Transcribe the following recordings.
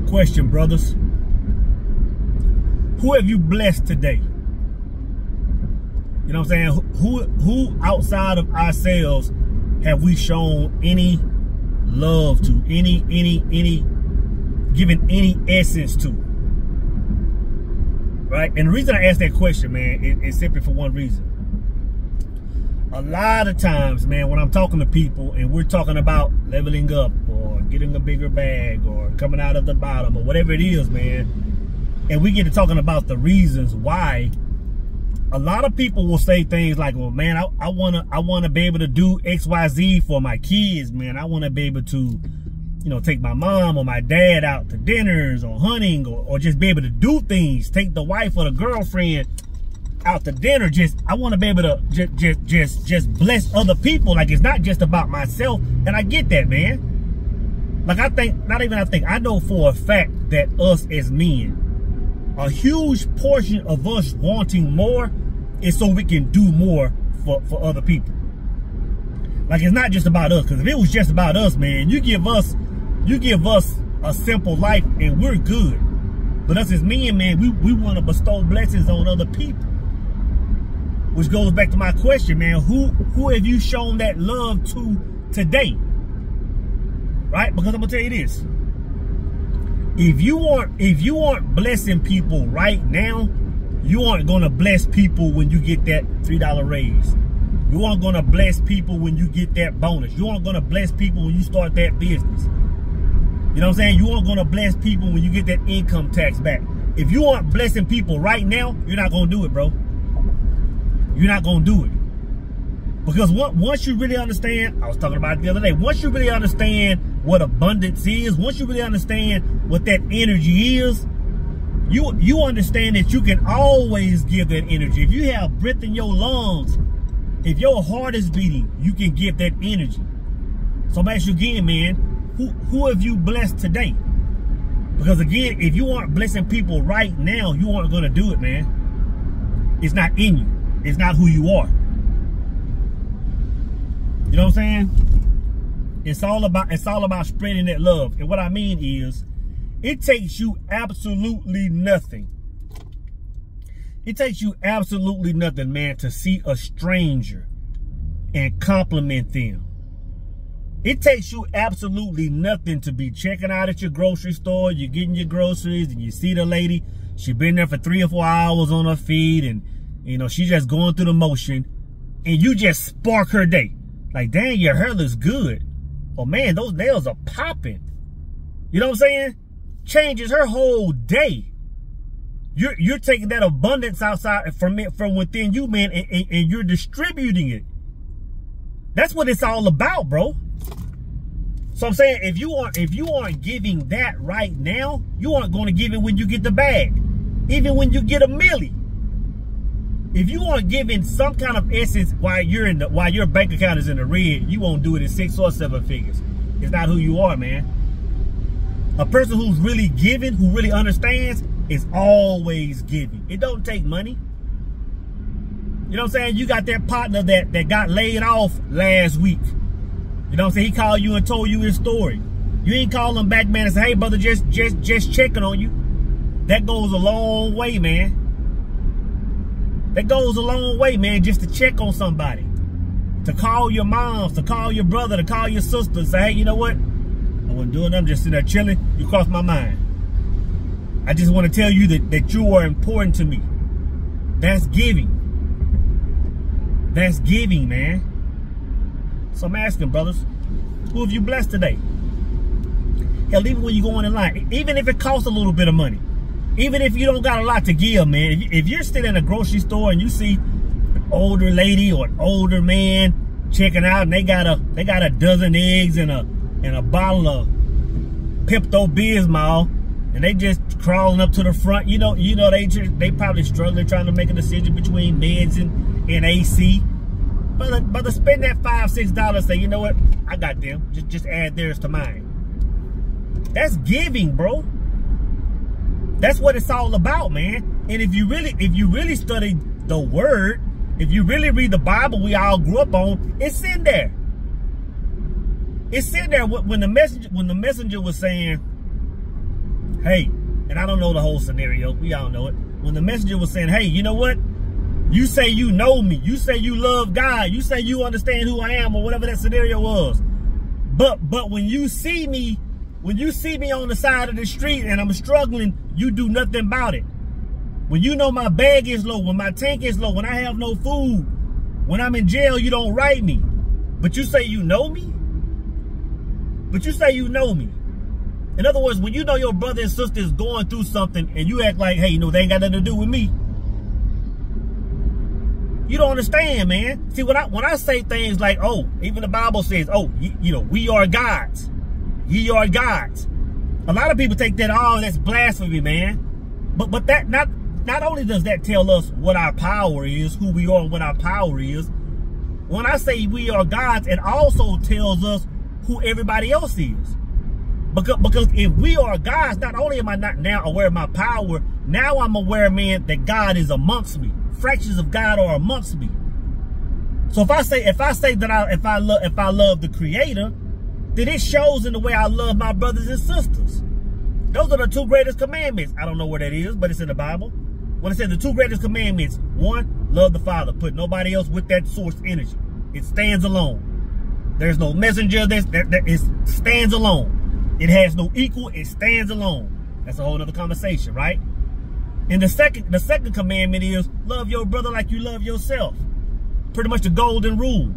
question, brothers. Who have you blessed today? You know what I'm saying? Who outside of ourselves have we shown any love to? Any given any essence to? Right? And the reason I ask that question, man, is simply for one reason. A lot of times, man, when I'm talking to people and we're talking about leveling up or getting a bigger bag or coming out of the bottom or whatever it is, man, and we get to talking about the reasons why, a lot of people will say things like, well, man, I wanna be able to do XYZ for my kids, man. I wanna be able to, you know, take my mom or my dad out to dinners or hunting or just be able to do things, take the wife or the girlfriend out to dinner. I want to be able to just bless other people. Like, it's not just about myself. And I get that, man. Like, I know for a fact that us as men, a huge portion of us wanting more is so we can do more for other people. Like, it's not just about us. Because if it was just about us, man, you give us a simple life and we're good. But us as men, man, we want to bestow blessings on other people. Which goes back to my question, man. Who have you shown that love to today? Right? Because I'm gonna tell you this. If you aren't blessing people right now, you aren't gonna bless people when you get that $3 raise. You aren't gonna bless people when you get that bonus. You aren't gonna bless people when you start that business. You know what I'm saying? You aren't gonna bless people when you get that income tax back. If you aren't blessing people right now, you're not gonna do it, bro. You're not going to do it. Because once you really understand, I was talking about it the other day, once you really understand what abundance is, once you really understand what that energy is, you understand that you can always give that energy. If you have breath in your lungs, if your heart is beating, you can give that energy. So I'm asking you again, man, who have you blessed today? Because again, if you aren't blessing people right now, you aren't going to do it, man. It's not in you. It's not who you are. You know what I'm saying? It's all about spreading that love. And what I mean is, it takes you absolutely nothing. It takes you absolutely nothing, man, to see a stranger and compliment them. It takes you absolutely nothing to be checking out at your grocery store. You're getting your groceries and you see the lady. She's been there for 3 or 4 hours on her feet, and you know, she's just going through the motion, and you just spark her day. Like, dang, your hair looks good. Oh, man, those nails are popping. You know what I'm saying? Changes her whole day. You're taking that abundance outside from within you, man, and you're distributing it. That's what it's all about, bro. So I'm saying, if you aren't giving that right now, you aren't going to give it when you get the bag. Even when you get a milli. If you aren't giving some kind of essence while your bank account is in the red, you won't do it in 6 or 7 figures. It's not who you are, man. A person who's really giving, who really understands, is always giving. It don't take money. You know what I'm saying? You got that partner that got laid off last week. You know what I'm saying? He called you and told you his story. You ain't call him back, man, and say, hey, brother, just checking on you. That goes a long way, man. That goes a long way, man, just to check on somebody. To call your moms, to call your brother, to call your sister, and say, hey, you know what? I wasn't doing nothing, just sitting there chilling. You crossed my mind. I just want to tell you that you are important to me. That's giving. That's giving, man. So I'm asking, brothers, who have you blessed today? Hell, even when you go in line, even if it costs a little bit of money, even if you don't got a lot to give, man, if you're sitting in a grocery store and you see an older lady or an older man checking out, and they got a dozen eggs and a bottle of Pepto-Bismol, and they just crawling up to the front, you know they probably struggling trying to make a decision between meds and AC. But to spend that $5, $6, say, you know what, I got them. Just add theirs to mine. That's giving, bro. That's what it's all about, man. And if you really study the word, if you really read the Bible we all grew up on, it's in there. It's in there when the messenger was saying, hey, and I don't know the whole scenario, we all know it. When the messenger was saying, hey, you know what? You say you know me. You say you love God. You say you understand who I am, or whatever that scenario was. But when you see me, on the side of the street and I'm struggling, you do nothing about it. When you know my bag is low, when my tank is low, when I have no food, when I'm in jail, you don't write me. But you say you know me? But you say you know me. In other words, when you know your brother and sister is going through something and you act like, hey, you know, they ain't got nothing to do with me. You don't understand, man. See, when I say things like, oh, even the Bible says, oh, you know, we are gods. Ye are gods. A lot of people take that, oh, that's blasphemy, man. But that not only does that tell us what our power is, who we are and what our power is, when I say we are gods, it also tells us who everybody else is. Because if we are gods, not only am I not now aware of my power, now I'm aware, man, that God is amongst me. Fractions of God are amongst me. So if I say that if I love the Creator, then it shows in the way I love my brothers and sisters. Those are the two greatest commandments. I don't know where that is, but it's in the Bible. When it says the two greatest commandments, one, love the Father. Put nobody else with that source energy. It stands alone. There's no messenger. It stands alone. It has no equal. It stands alone. That's a whole other conversation, right? And the second commandment is love your brother like you love yourself. Pretty much the golden rule.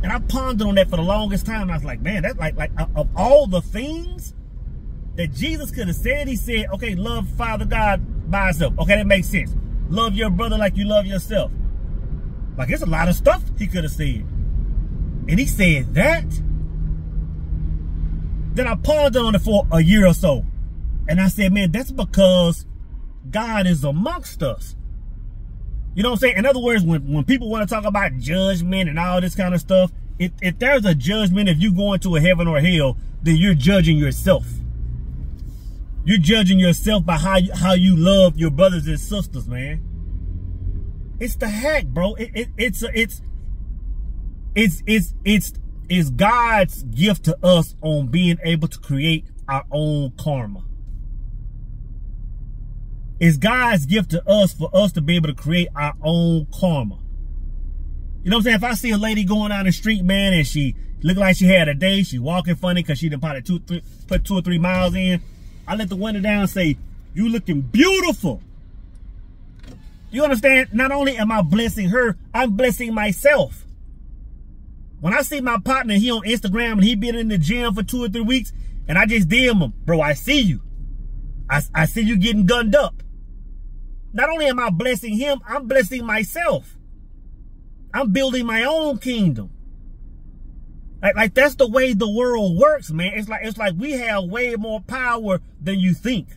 And I pondered on that for the longest time. And I was like, man, that's like of all the things that Jesus could have said, he said, okay, love Father God by himself. Okay, that makes sense. Love your brother like you love yourself. Like, there's a lot of stuff he could have said. And he said that. Then I pondered on it for a year or so. And I said, man, that's because God is amongst us. You know what I'm saying? In other words, when people want to talk about judgment and all this kind of stuff, if there's a judgment, if you go into a heaven or hell, then you're judging yourself. You're judging yourself by how you love your brothers and sisters, man. It's the hack, bro. It's God's gift to us on being able to create our own karma. It's God's gift to us for us to be able to create our own karma. You know what I'm saying? If I see a lady going down the street, man, and she look like she had a day, she walking funny because she done probably put 2 or 3 miles in, I let the window down and say, you looking beautiful. You understand? Not only am I blessing her, I'm blessing myself. When I see my partner, he on Instagram and he been in the gym for 2 or 3 weeks, and I just DM him, bro, I see you. I see you getting gunned up. Not only am I blessing him, I'm blessing myself. I'm building my own kingdom. Like that's the way the world works, man. It's like we have way more power than you think. You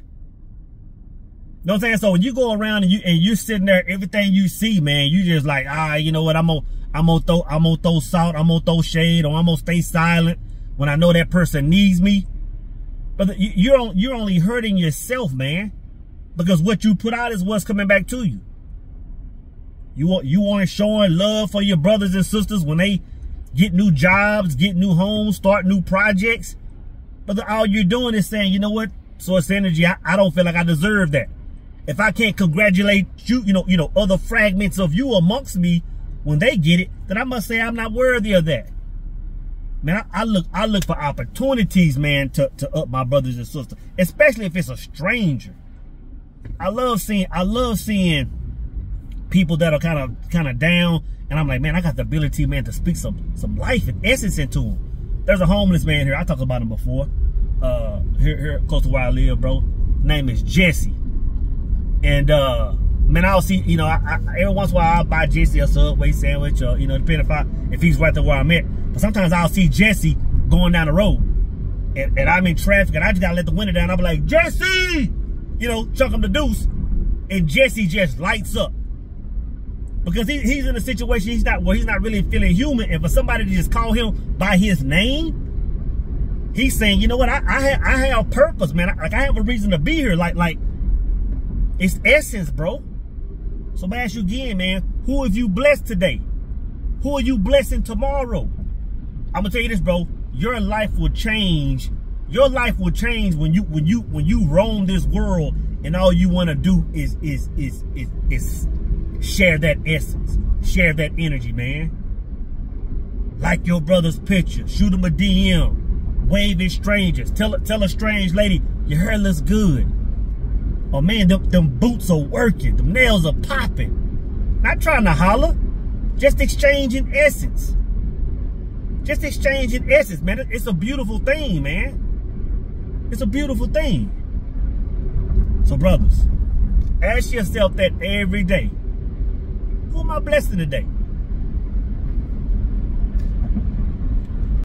know what I'm saying? So when you go around and you're sitting there, everything you see, man, you just like, you know what? I'm gonna throw salt, I'm gonna throw shade, or I'm gonna stay silent when I know that person needs me. But you're only hurting yourself, man. Because what you put out is what's coming back to you. You aren't showing love for your brothers and sisters when they get new jobs, get new homes, start new projects. But all you're doing is saying, you know what, Source Energy, I don't feel like I deserve that. If I can't congratulate you, you know, other fragments of you amongst me when they get it, then I must say I'm not worthy of that. Man, I look for opportunities, man, to up my brothers and sisters, especially if it's a stranger. I love seeing people that are kind of down, and I'm like, man, I got the ability, man, to speak some life and essence into them. There's a homeless man here. I talked about him before. Here close to where I live, bro. Name is Jesse. And man, I'll see, you know, I every once in a while I'll buy Jesse a Subway sandwich, or, you know, depending if he's right there where I'm at. But sometimes I'll see Jesse going down the road, and I'm in traffic, and I just gotta let the window down. I'll be like, Jesse, you know, chuck him the deuce, and Jesse just lights up. Because he's in a situation he's not really feeling human, and for somebody to just call him by his name, he's saying, you know what, I have purpose, man. I have a reason to be here. Like it's essence, bro. So I'm ask you again, man, who have you blessed today? Who are you blessing tomorrow? I'm gonna tell you this, bro. Your life will change Your life will change when you roam this world and all you want to do is share that essence, share that energy, man. Like your brother's picture, shoot him a DM, wave at strangers, tell a strange lady your hair looks good. Oh man, them boots are working, them nails are popping. Not trying to holler, just exchanging essence. Just exchanging essence, man. It's a beautiful thing, man. It's a beautiful thing. So brothers, ask yourself that every day. Who am I blessing today?